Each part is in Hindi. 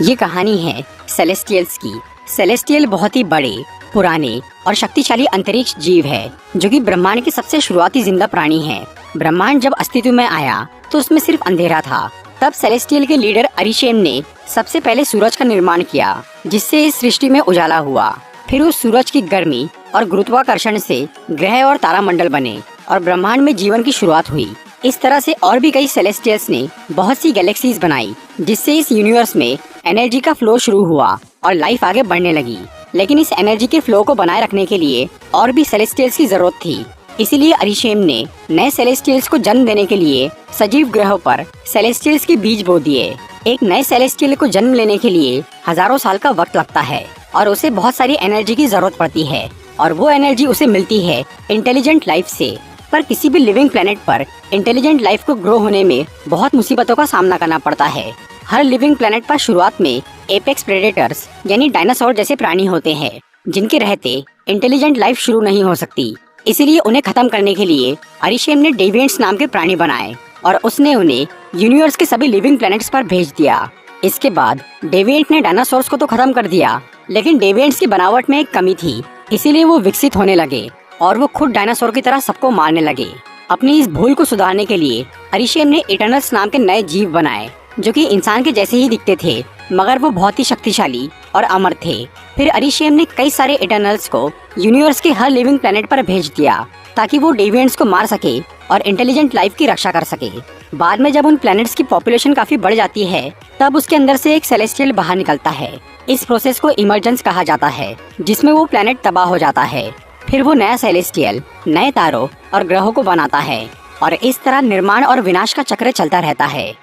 ये कहानी है सेलेस्टियल्स की। सेलेस्टियल बहुत ही बड़े, पुराने और शक्तिशाली अंतरिक्ष जीव है जो कि ब्रह्मांड के सबसे शुरुआती जिंदा प्राणी है। ब्रह्मांड जब अस्तित्व में आया तो उसमें सिर्फ अंधेरा था। तब सेलेस्टियल के लीडर अरिशेम ने सबसे पहले सूरज का निर्माण किया, जिससे इस सृष्टि में उजाला हुआ। फिर उस सूरज की गर्मी और गुरुत्वाकर्षण से ग्रह और तारामंडल बने और ब्रह्मांड में जीवन की शुरुआत हुई। इस तरह से और भी कई सेलेस्टियल्स ने बहुत सी गैलेक्सीज बनाई, जिससे इस यूनिवर्स में एनर्जी का फ्लो शुरू हुआ और लाइफ आगे बढ़ने लगी। लेकिन इस एनर्जी के फ्लो को बनाए रखने के लिए और भी सेलेस्टियल्स की जरूरत थी। इसीलिए अरिशेम ने नए सेलेस्टियल्स को जन्म देने के लिए सजीव ग्रहों पर सेलेस्टियल्स के बीज बो दिए। एक नए सेलेस्टियल को जन्म लेने के लिए हजारों साल का वक्त लगता है और उसे बहुत सारी एनर्जी की जरूरत पड़ती है, और वो एनर्जी उसे मिलती है इंटेलिजेंट लाइफ से। पर किसी भी लिविंग प्लेनेट पर इंटेलिजेंट लाइफ को ग्रो होने में बहुत मुसीबतों का सामना करना पड़ता है। हर लिविंग प्लेनेट पर शुरुआत में एपेक्स प्रेडेटर्स यानी डायनासोर जैसे प्राणी होते हैं, जिनके रहते इंटेलिजेंट लाइफ शुरू नहीं हो सकती। इसीलिए उन्हें खत्म करने के लिए अरिशेम ने डेविएंट्स नाम के प्राणी बनाए और उसने उन्हें यूनिवर्स के सभी लिविंग प्लैनेट्स पर भेज दिया। इसके बाद डेविएंट ने डायनासोर्स को तो खत्म कर दिया, लेकिन डेविएंट्स की बनावट में एक कमी थी, इसीलिए वो विकसित होने लगे और वो खुद डायनासोर की तरह सबको मारने लगे। अपनी इस भूल को सुधारने के लिए अरिशेम ने इटर्नल्स नाम के नए जीव बनाए, जो कि इंसान के जैसे ही दिखते थे, मगर वो बहुत ही शक्तिशाली और अमर थे। फिर अरिशेम ने कई सारे इटर्नल्स को यूनिवर्स के हर लिविंग प्लेनेट पर भेज दिया, ताकि वो डेविएंट्स को मार सके और इंटेलिजेंट लाइफ की रक्षा कर सके। बाद में जब उन प्लैनेट्स की पॉपुलेशन काफी बढ़ जाती है, तब उसके अंदर से एक सेलेस्टियल बाहर निकलता है। इस प्रोसेस को इमर्जेंस कहा जाता है, जिसमें वो प्लैनेट तबाह हो जाता है। फिर वो नया सेलेस्टियल नए तारों और ग्रहों को बनाता है, और इस तरह निर्माण और विनाश का चक्र चलता रहता है।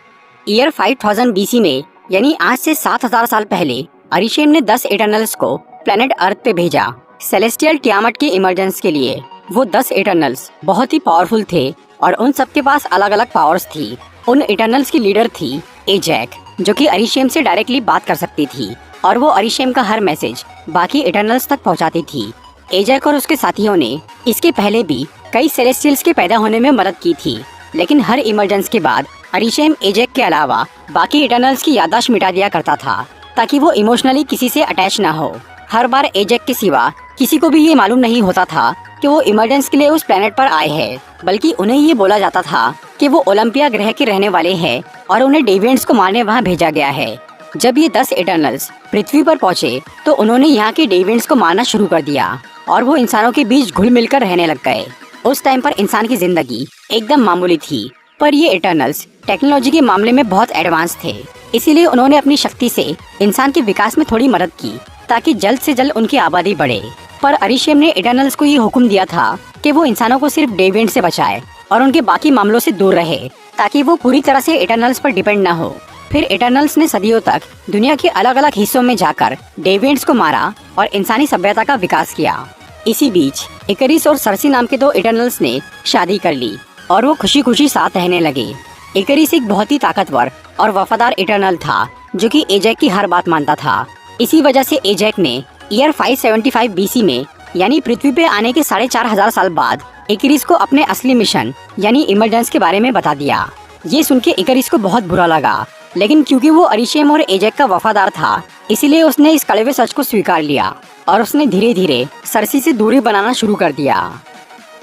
ईयर 5000 BC में, यानी आज से 7000 साल पहले, अरिशेम ने 10 इटर्नल्स को प्लेनेट अर्थ पे भेजा सेलेस्टियल टियामट के इमरजेंस के लिए। वो 10 इटर्नल्स बहुत ही पावरफुल थे और उन सबके पास अलग अलग पावर्स थी। उन इटर्नल्स की लीडर थी एजैक, जो कि अरिशेम से डायरेक्टली बात कर सकती थी, और वो अरिशेम का हर मैसेज बाकी इटर्नल्स तक पहुंचाती थी। एजैक और उसके साथियों ने इसके पहले भी कई सेलेस्टियल्स के पैदा होने में मदद की थी, लेकिन हर इमरजेंस के बाद अरिशेम एजैक के अलावा बाकी इटर्नल्स की याददाश्त मिटा दिया करता था, ताकि वो इमोशनली किसी से अटैच ना हो। हर बार एजैक के सिवा किसी को भी ये मालूम नहीं होता था कि वो इमरजेंस के लिए उस प्लेनेट पर आए हैं, बल्कि उन्हें ये बोला जाता था कि वो ओलंपिया ग्रह के रहने वाले हैं और उन्हें डेविएंट्स को मारने वहाँ भेजा गया है। जब ये 10 इटर्नल्स पृथ्वी पर पहुँचे तो उन्होंने यहाँ के डेविएंट्स को मारना शुरू कर दिया और वो इंसानों के बीच घुल मिलकर रहने लग गए। उस टाइम पर इंसान की जिंदगी एकदम मामूली थी, पर ये इटर्नल्स टेक्नोलॉजी के मामले में बहुत एडवांस थे। इसीलिए उन्होंने अपनी शक्ति से इंसान के विकास में थोड़ी मदद की, ताकि जल्द से जल्द उनकी आबादी बढ़े। पर अरिशेम ने इटर्नल्स को ये हुक्म दिया था कि वो इंसानों को सिर्फ डेविएंट से बचाए और उनके बाकी मामलों से दूर रहे, ताकि वो पूरी तरह से इटर्नल्स पर डिपेंड न हो। फिर इटर्नल्स ने सदियों तक दुनिया के अलग अलग हिस्सों में जाकर डेविएंट्स को मारा और इंसानी सभ्यता का विकास किया। इसी बीच इकरिस और सर्सी नाम के 2 इटर्नल्स ने शादी कर ली और वो खुशी खुशी साथ रहने लगे। इकरिस एक बहुत ही ताकतवर और वफादार इटर्नल था, जो कि एजैक की हर बात मानता था। इसी वजह से एजैक ने ईयर 575 BC में, यानी पृथ्वी पे आने के 4500 साल बाद, इकरिस को अपने असली मिशन यानी इमरजेंस के बारे में बता दिया। ये सुन के इकरिस को बहुत बुरा लगा, लेकिन क्योंकि वो अरिशेम और एजैक का वफादार था, इसीलिए उसने इस कड़वे सच को स्वीकार लिया और उसने धीरे धीरे सर्सी से दूरी बनाना शुरू कर दिया।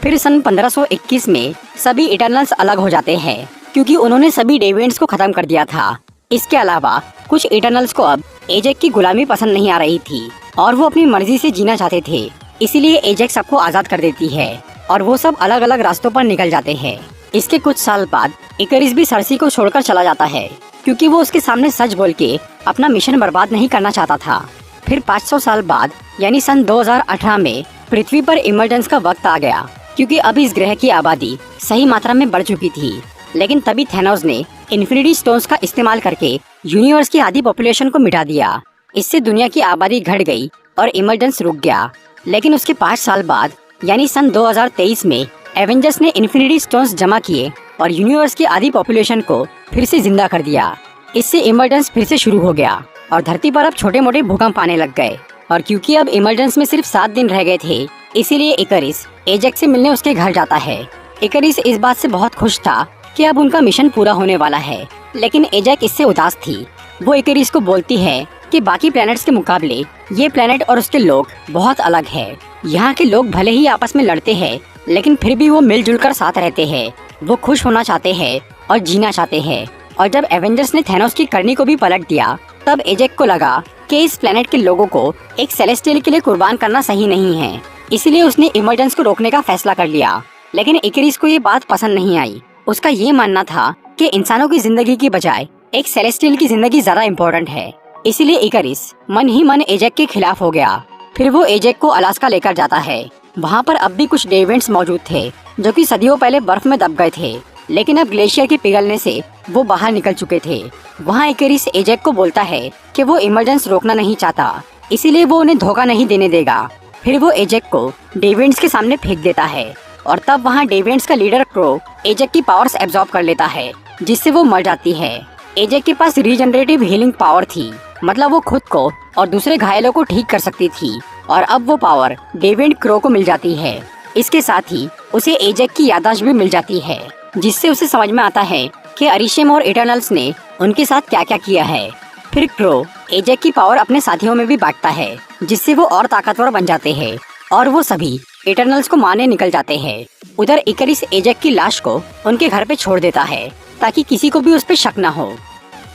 फिर सन 1521 में सभी इटर्नल्स अलग हो जाते हैं, क्योंकि उन्होंने सभी डेविएंट्स को खत्म कर दिया था। इसके अलावा कुछ इटर्नल्स को अब एजैक की गुलामी पसंद नहीं आ रही थी और वो अपनी मर्जी से जीना चाहते थे। इसीलिए एजैक सबको आजाद कर देती है और वो सब अलग अलग रास्तों पर निकल जाते हैं। इसके कुछ साल बाद इकरिस भी सर्सी को छोड़कर चला जाता है, क्योंकि वो उसके सामने सच बोल के अपना मिशन बर्बाद नहीं करना चाहता था। फिर 500 साल बाद, यानी सन 2018 में, पृथ्वी पर इमरजेंस का वक्त आ गया, क्योंकि अब इस ग्रह की आबादी सही मात्रा में बढ़ चुकी थी। लेकिन तभी थैनोस ने इन्फिनिटी स्टोन्स का इस्तेमाल करके यूनिवर्स की आधी पॉपुलेशन को मिटा दिया। इससे दुनिया की आबादी घट गई और इमरजेंस रुक गया। लेकिन उसके 5 साल बाद, यानी सन 2023 में, एवेंजर्स ने इन्फिनिटी स्टोन्स जमा किए और यूनिवर्स की आधी पॉपुलेशन को फिर से जिंदा कर दिया। इससे इमरजेंस फिर से शुरू हो गया और धरती पर अब छोटे मोटे भूकंप आने लग गए। और क्योंकि अब इमरजेंस में सिर्फ 7 दिन रह गए थे, इसीलिए इकरिस एजैक से मिलने उसके घर जाता है। इकरिस इस बात से बहुत खुश था कि अब उनका मिशन पूरा होने वाला है, लेकिन एजैक इससे उदास थी। वो इकरिस को बोलती है कि बाकी प्लैनेट्स के मुकाबले ये प्लैनेट और उसके लोग बहुत अलग है। यहाँ के लोग भले ही आपस में लड़ते हैं, लेकिन फिर भी वो मिलजुल कर साथ रहते हैं। वो खुश होना चाहते हैं और जीना चाहते हैं। और जब एवेंजर्स ने थैनोस की करनी को भी पलट दिया, तब एजेक को लगा कि इस प्लेनेट के लोगों को एक सेलेस्टियल के लिए कुर्बान करना सही नहीं है। इसलिए उसने इमर्जेंस को रोकने का फैसला कर लिया। लेकिन इकरिस को ये बात पसंद नहीं आई। उसका ये मानना था कि इंसानों की जिंदगी की बजाय एक सेलेस्टियल की जिंदगी ज्यादा इम्पोर्टेंट है। इसीलिए इकरिस मन ही मन एजेक के खिलाफ हो गया। फिर वो एजेक को अलास्का लेकर जाता है। वहाँ पर अब भी कुछ डेविएंट्स मौजूद थे जो कि सदियों पहले बर्फ में दब गए थे, लेकिन अब ग्लेशियर के पिघलने से वो बाहर निकल चुके थे। वहाँ इकरिस एजेक को बोलता है कि वो इमरजेंस रोकना नहीं चाहता, इसीलिए वो उन्हें धोखा नहीं देने देगा। फिर वो एजेक को डेविएंट्स के सामने फेंक देता है और तब वहाँ डेविएंट्स का लीडर क्रो एजेक की पावर्स एब्जॉर्ब कर लेता है, जिससे वो मर जाती है। एजेक के पास रीजनरेटिव हीलिंग पावर थी, मतलब वो खुद को और दूसरे घायलों को ठीक कर सकती थी, और अब वो पावर डेविएंट क्रो को मिल जाती है। इसके साथ ही उसे एजेक की याददाश्त भी मिल जाती है, जिससे उसे समझ में आता है कि अरिशेम और इटर्नल्स ने उनके साथ क्या क्या किया है। फिर क्रो एजेक की पावर अपने साथियों में भी बांटता है, जिससे वो और ताकतवर बन जाते हैं और वो सभी इटर्नल्स को मारने निकल जाते हैं। उधर इकरिस एजेक की लाश को उनके घर पे छोड़ देता है ताकि किसी को भी उस पर शक न हो।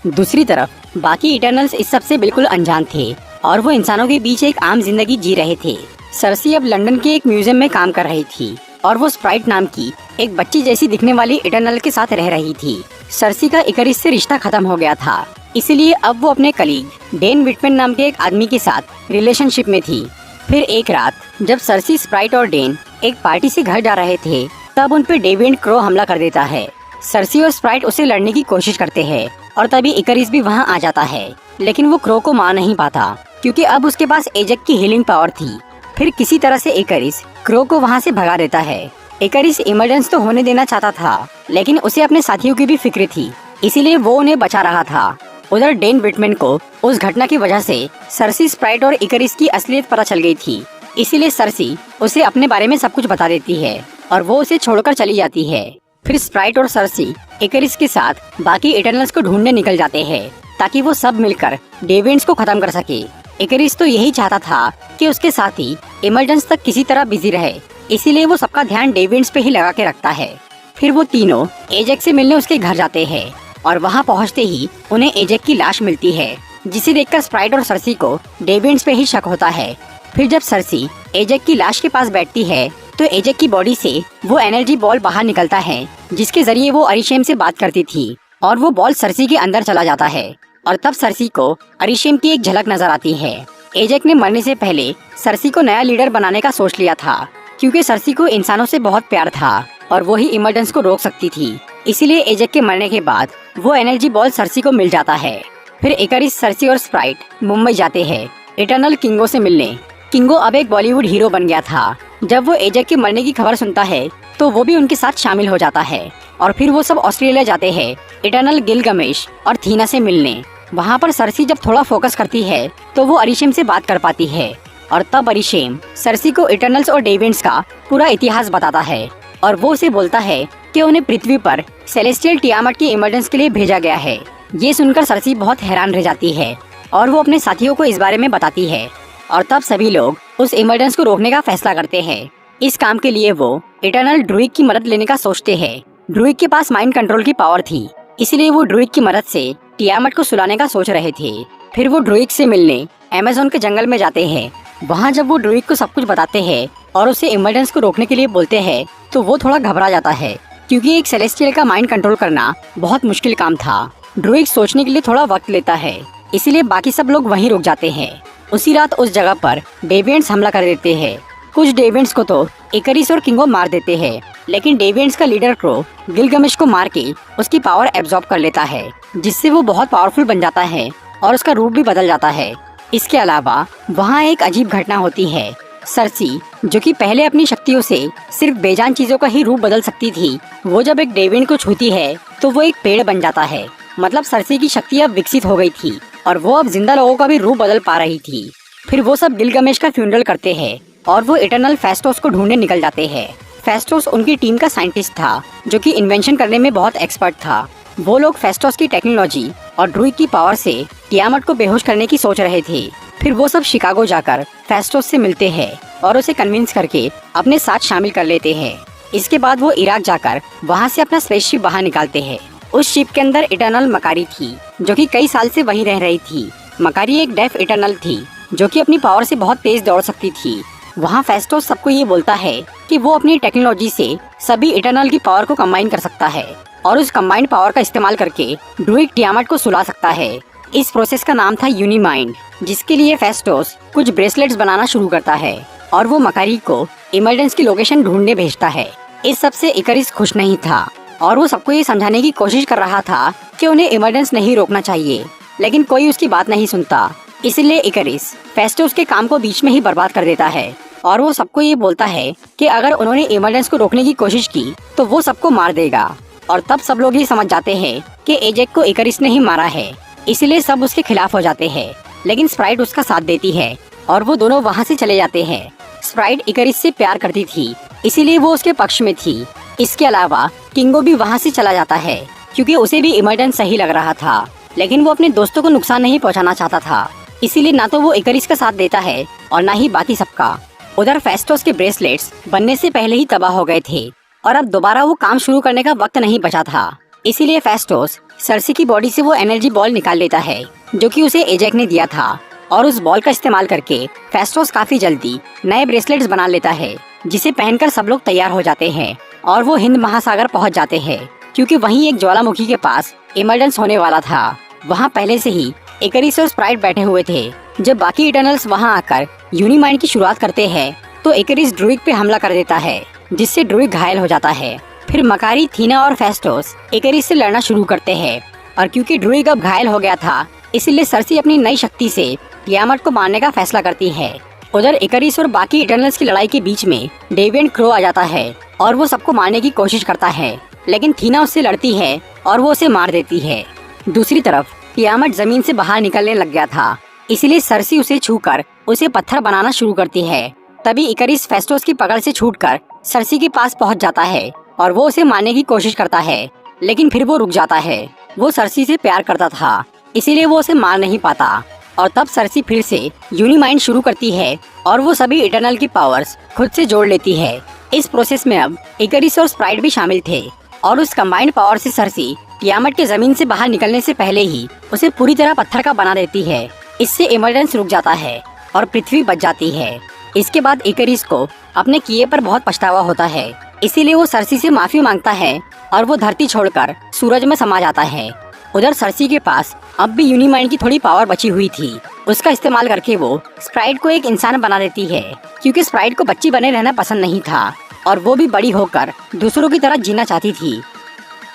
दूसरी तरफ बाकी इटर्नल्स इस सब से बिल्कुल अनजान थे और वो इंसानों के बीच एक आम जिंदगी जी रहे थे। सर्सी अब लंदन के एक म्यूजियम में काम कर रही थी और वो स्प्राइट नाम की एक बच्ची जैसी दिखने वाली इटर्नल के साथ रह रही थी। सर्सी का इकरिस से रिश्ता खत्म हो गया था, इसलिए अब वो अपने कलीग डेन विटमैन नाम के एक आदमी के साथ रिलेशनशिप में थी। फिर एक रात जब सर्सी, स्प्राइट और डेन एक पार्टी से घर जा रहे थे, तब उन पे डेविएंट क्रो हमला कर देता है। सर्सी और स्प्राइट उसे लड़ने की कोशिश करते हैं और तभी इकरिस भी वहाँ आ जाता है, लेकिन वो क्रो को मार नहीं पाता क्योंकि अब उसके पास एजेक की हीलिंग पावर थी। फिर किसी तरह से इकरिस क्रो को वहाँ से भगा देता है। इकरिस इमरजेंस तो होने देना चाहता था, लेकिन उसे अपने साथियों की भी फिक्र थी, इसीलिए वो उन्हें बचा रहा था। उधर डेन विटमैन को उस घटना की वजह से सर्सी, स्प्राइट और इकरिस की असलियत पता चल गई थी, इसीलिए सर्सी उसे अपने बारे में सब कुछ बता देती है और वो उसे छोड़कर चली जाती है। फिर स्प्राइट और सर्सी इकरिस के साथ बाकी इटर्नल्स को ढूंढने निकल जाते हैं ताकि वो सब मिलकर डेविएंट्स को खत्म कर सके। इकरिस तो यही चाहता था कि उसके साथी इमरजेंस तक किसी तरह बिजी रहे, इसीलिए वो सबका ध्यान डेविएंट्स पे ही लगा के रखता है। फिर वो तीनों एजेक से मिलने उसके घर जाते हैं और वहाँ पहुँचते ही उन्हें एजेक की लाश मिलती है, जिसे देखकर स्प्राइट और सर्सी को डेविएंट्स पे ही शक होता है। फिर जब सर्सी एजेक की लाश के पास बैठती है तो एजेक की बॉडी से वो एनर्जी बॉल बाहर निकलता है, जिसके जरिए वो अरिशेम से बात करती थी, और वो बॉल सर्सी के अंदर चला जाता है। और तब सर्सी को अरिशेम की एक झलक नजर आती है। एजेक ने मरने से पहले सर्सी को नया लीडर बनाने का सोच लिया था, क्योंकि सर्सी को इंसानों से बहुत प्यार था और वो ही इमरजेंस को रोक सकती थी। इसीलिए एजेक के मरने के बाद वो एनर्जी बॉल सर्सी को मिल जाता है। फिर इकरिस, सर्सी और स्प्राइट मुंबई जाते हैं इटर्नल किंगो से मिलने। किंगो अब एक बॉलीवुड हीरो बन गया था। जब वो एजेक के मरने की खबर सुनता है तो वो भी उनके साथ शामिल हो जाता है और फिर वो सब ऑस्ट्रेलिया जाते हैं इटर्नल गिलगमेश और थीना से मिलने। वहाँ पर सर्सी जब थोड़ा फोकस करती है तो वो अरिशेम से बात कर पाती है और तब अरिशेम सर्सी को इटर्नल्स और डेविएंट्स का पूरा इतिहास बताता है और वो उसे बोलता है कि उन्हें पृथ्वी पर सेलेस्टियल टियामट की इमरजेंस के लिए भेजा गया है। ये सुनकर सर्सी बहुत हैरान रह जाती है और वो अपने साथियों को इस बारे में बताती है और तब सभी लोग उस इमरजेंस को रोकने का फैसला करते हैं। इस काम के लिए वो इटर्नल ड्रूइग की मदद लेने का सोचते हैं। ड्रूइग के पास माइंड कंट्रोल की पावर थी, इसलिए वो ड्रूइग की मदद से टियामट को सुलाने का सोच रहे थे। फिर वो ड्रूइग से मिलने अमेज़न के जंगल में जाते हैं। वहाँ जब वो ड्रूइग को सब कुछ बताते हैं और उसे इमरजेंस को रोकने के लिए बोलते हैं तो वो थोड़ा घबरा जाता है, क्योंकि एक सेलेस्टियल का माइंड कंट्रोल करना बहुत मुश्किल काम था। ड्रूइग सोचने के लिए थोड़ा वक्त लेता है, इसीलिए बाकी सब लोग वहीं रुक जाते हैं। उसी रात उस जगह पर डेविएंट्स हमला कर देते हैं। कुछ डेविएंट्स को तो इकरिस और किंगो मार देते हैं, लेकिन डेविएंट्स का लीडर क्रो गिलगमेश को मार के उसकी पावर एब्जॉर्ब कर लेता है, जिससे वो बहुत पावरफुल बन जाता है और उसका रूप भी बदल जाता है। इसके अलावा वहाँ एक अजीब घटना होती है। सर्सी, जो कि पहले अपनी शक्तियों से सिर्फ बेजान चीजों का ही रूप बदल सकती थी, वो जब एक डेविएंट को छूती है तो वो एक पेड़ बन जाता है। मतलब सर्सी की शक्ति अब विकसित हो गई थी और वो अब जिंदा लोगों का भी रूप बदल पा रही थी। फिर वो सब गिलगमेश का फ्यूनरल करते हैं और वो इटर्नल फेस्टोस को ढूंढने निकल जाते हैं। फेस्टोस उनकी टीम का साइंटिस्ट था, जो कि इन्वेंशन करने में बहुत एक्सपर्ट था। वो लोग फेस्टोस की टेक्नोलॉजी और ड्रूइग की पावर से टियामट को बेहोश करने की सोच रहे थे। फिर वो सब शिकागो जाकर फेस्टोस से मिलते हैं और उसे कन्विंस करके अपने साथ शामिल कर लेते हैं। इसके बाद वो इराक जाकर वहाँ से अपना स्पेसशिप बाहर निकालते हैं। उस शिप के अंदर इटर्नल मकारी थी, जो कि कई साल से वहीं रह रही थी। मकारी एक डेफ इटर्नल थी, जो कि अपनी पावर से बहुत तेज दौड़ सकती थी। वहाँ फेस्टोस सबको ये बोलता है कि वो अपनी टेक्नोलॉजी से सभी इटर्नल की पावर को कंबाइन कर सकता है और उस कंबाइंड पावर का इस्तेमाल करके ड्रूइग टियामट को सुला सकता है। इस प्रोसेस का नाम था यूनिमाइंड, जिसके लिए फेस्टोस कुछ ब्रेसलेट्स बनाना शुरू करता है और वो मकारी को इमरजेंस की लोकेशन ढूंढने भेजता है। इस सब से इकरिस खुश नहीं था और वो सबको ये समझाने की कोशिश कर रहा था कि उन्हें इमरजेंस नहीं रोकना चाहिए, लेकिन कोई उसकी बात नहीं सुनता। इसलिए इकरिस फेस्टोस के काम को बीच में ही बर्बाद कर देता है और वो सबको ये बोलता है कि अगर उन्होंने इमरजेंस को रोकने की कोशिश की तो वो सबको मार देगा। और तब सब लोग ये समझ जाते हैं कि एजेक को इकरिस ने ही मारा है, इसलिए सब उसके खिलाफ हो जाते हैं। लेकिन स्प्राइट उसका साथ देती है और वो दोनों वहाँ से चले जाते हैं। स्प्राइट इकरिस से प्यार करती थी, इसीलिए वो उसके पक्ष में थी। इसके अलावा किंगो भी वहाँ से चला जाता है क्योंकि उसे भी इमरजेंस सही लग रहा था, लेकिन वो अपने दोस्तों को नुकसान नहीं पहुँचाना चाहता था। इसीलिए ना तो वो इकरिस का साथ देता है और ना ही बाकी सबका। उधर फेस्टोस के ब्रेसलेट्स बनने से पहले ही तबाह हो गए थे और अब दोबारा वो काम शुरू करने का वक्त नहीं बचा था। इसीलिए फेस्टोस सर्सी की बॉडी से वो एनर्जी बॉल निकाल लेता है जो कि उसे एजेक ने दिया था, और उस बॉल का इस्तेमाल करके फेस्टोस काफी जल्दी नए ब्रेसलेट्स बना लेता है, जिसे पहनकर सब लोग तैयार हो जाते हैं और वो हिंद महासागर पहुंच जाते हैं क्योंकि वहीं एक ज्वालामुखी के पास इमरजेंस होने वाला था। वहाँ पहले से ही इकरिस और स्प्राइट बैठे हुए थे। जब बाकी इटर्नल्स वहाँ आकर यूनिमाइंड की शुरुआत करते हैं तो इकरिस ड्रूइग पे हमला कर देता है, जिससे ड्रूइग घायल हो जाता है। फिर मकारी, थीना और फेस्टोस इकरिस से लड़ना शुरू करते हैं और क्योंकि ड्रूइग अब घायल हो गया था, इसलिए सर्सी अपनी नई शक्ति से टियामट को मारने का फैसला करती है। उधर इकरिस और बाकी इटर्नल्स की लड़ाई के बीच में डेविएंट क्रो आ जाता है और वो सबको मारने की कोशिश करता है, लेकिन थीना उससे लड़ती है और वो उसे मार देती है। दूसरी तरफ टियामट जमीन से बाहर निकलने लग गया था, इसलिए सर्सी उसे छूकर उसे पत्थर बनाना शुरू करती है। तभी इकरिस फेस्टोस की पकड़ से छूटकर सर्सी के पास पहुंच जाता है और वो उसे मारने की कोशिश करता है, लेकिन फिर वो रुक जाता है। वो सर्सी से प्यार करता था, इसीलिए वो उसे मार नहीं पाता। और तब सर्सी फिर से यूनिमाइंड शुरू करती है और वो सभी इटर्नल की पावर्स खुद से जोड़ लेती है। इस प्रोसेस में अब इकरिस और स्प्राइट भी शामिल थे और उस कंबाइंड पावर से सर्सी टियामट के जमीन से बाहर निकलने से पहले ही उसे पूरी तरह पत्थर का बना देती है। इससे इमरजेंस रुक जाता है और पृथ्वी बच जाती है। इसके बाद इकरिस को अपने किए पर बहुत पछतावा होता है, इसीलिए वो सर्सी से माफी मांगता है और वो धरती छोड़कर सूरज में समा जाता है। उधर सर्सी के पास अब भी यूनिमाइंड की थोड़ी पावर बची हुई थी। उसका इस्तेमाल करके वो स्प्राइट को एक इंसान बना देती है, क्योंकि स्प्राइट को बच्ची बने रहना पसंद नहीं था और वो भी बड़ी होकर दूसरों की तरह जीना चाहती थी।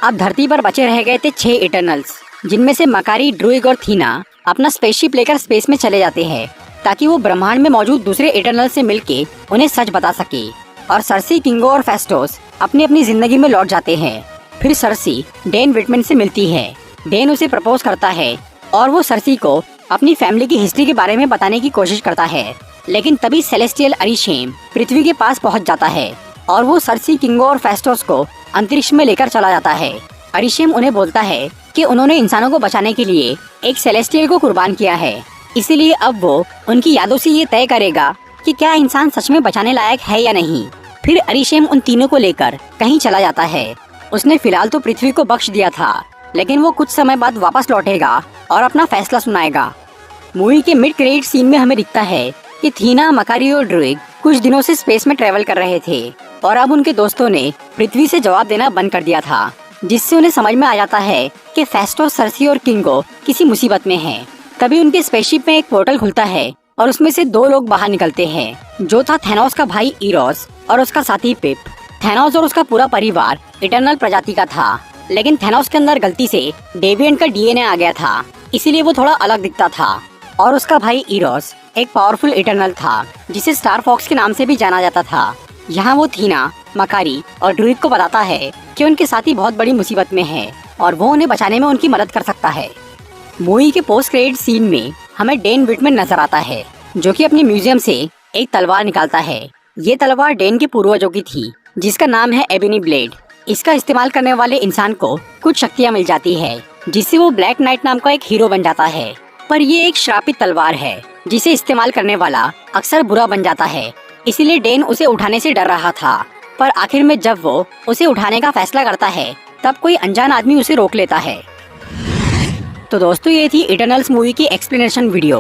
अब धरती पर बचे रह गए थे 6 इटर्नल्स, जिनमें से मकारी, ड्रूइग और थीना अपना स्पेसशिप लेकर स्पेस में चले जाते हैं ताकि वो ब्रह्मांड में मौजूद दूसरे इटर्नल से मिलके उन्हें सच बता सके। और सर्सी, किंगो और फेस्टोस अपनी अपनी जिंदगी में लौट जाते हैं। फिर सर्सी डेन विटमैन से मिलती है। डेन उसे प्रपोज करता है और वो सर्सी को अपनी फैमिली की हिस्ट्री के बारे में बताने की कोशिश करता है, लेकिन तभी सेलेस्टियल अरिशेम पृथ्वी के पास पहुंच जाता है और वो सर्सी, किंगो और फेस्टोस को अंतरिक्ष में लेकर चला जाता है। अरिशेम उन्हें बोलता है कि उन्होंने इंसानों को बचाने के लिए एक सेलेस्टियल को कुर्बान किया है, इसीलिए अब वो उनकी यादों से ये तय करेगा कि क्या इंसान सच में बचाने लायक है या नहीं। फिर अरिशेम उन तीनों को लेकर कहीं चला जाता है। उसने फिलहाल तो पृथ्वी को बख्श दिया था, लेकिन वो कुछ समय बाद वापस लौटेगा और अपना फैसला सुनाएगा। मूवी के मिड क्रेडिट सीन में हमें दिखता है कि थीना, मकारी और ड्रूइग कुछ दिनों से स्पेस में ट्रेवल कर रहे थे और अब उनके दोस्तों ने पृथ्वी से जवाब देना बंद कर दिया था, जिससे उन्हें समझ में आ जाता है कि फेस्टोस, सर्सी और किंगो किसी मुसीबत में हैं। तभी उनके स्पेसशिप में एक पोर्टल खुलता है और उसमें से 2 लोग बाहर निकलते हैं, जो था थैनोस का भाई इरोस और उसका साथी पिप। थैनोस और उसका पूरा परिवार इटर्नल प्रजाति का था, लेकिन थैनोस के अंदर गलती से डेविएंट का डीएनए आ गया था, इसीलिए वो थोड़ा अलग दिखता था। और उसका भाई इरोस एक पावरफुल इटर्नल था, जिसे स्टार फॉक्स के नाम से भी जाना जाता था। यहाँ वो थीना, मकारी और ड्रूइग को बताता है कि उनके साथी बहुत बड़ी मुसीबत में है और वो उन्हें बचाने में उनकी मदद कर सकता है। मूवी के पोस्ट क्रेडिट सीन में हमें डेन विटमैन नजर आता है, जो कि अपने म्यूजियम से एक तलवार निकालता है। ये तलवार डेन के पूर्वजों की थी, जिसका नाम है एबिनी ब्लेड। इसका इस्तेमाल करने वाले इंसान को कुछ शक्तियाँ मिल जाती है, जिससे वो ब्लैक नाइट नाम का एक हीरो बन जाता है। पर ये एक श्रापित तलवार है जिसे इस्तेमाल करने वाला अक्सर बुरा बन जाता है, इसीलिए डेन उसे उठाने से डर रहा था। पर आखिर में जब वो उसे उठाने का फैसला करता है तब कोई अनजान आदमी उसे रोक लेता है। तो दोस्तों ये थी इटर्नल्स मूवी की एक्सप्लेनेशन वीडियो।